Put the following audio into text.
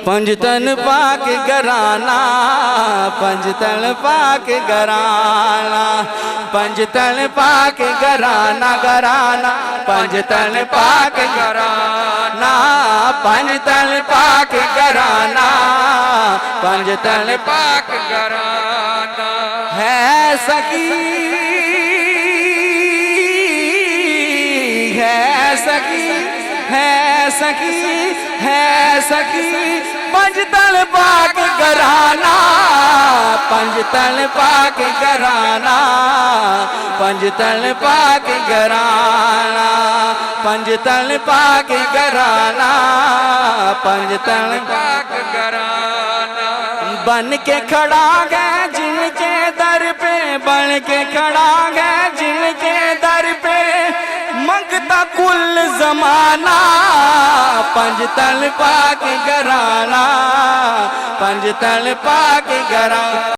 पंजतन पाक घराना, पंजतन पाक घराना, पंजतन पाक घराना घराना, पंजतन पाक घराना, पंजतन पाक घराना, पंजतन पाक घराना है सखी, है सखी, है सखी, है सखी, पंजतन पाक घराना, पंजतन पाक घराना, पंजतन पाक घराना, पंजतन पाक घराना, पंजतन पाक घराना। बन के खड़ा है जिनके दर पे, बन के खड़ा है जिनके दर पे, मंगता कुल जमाना, पंजतन पाक घराना, पंजतन पाक घराना।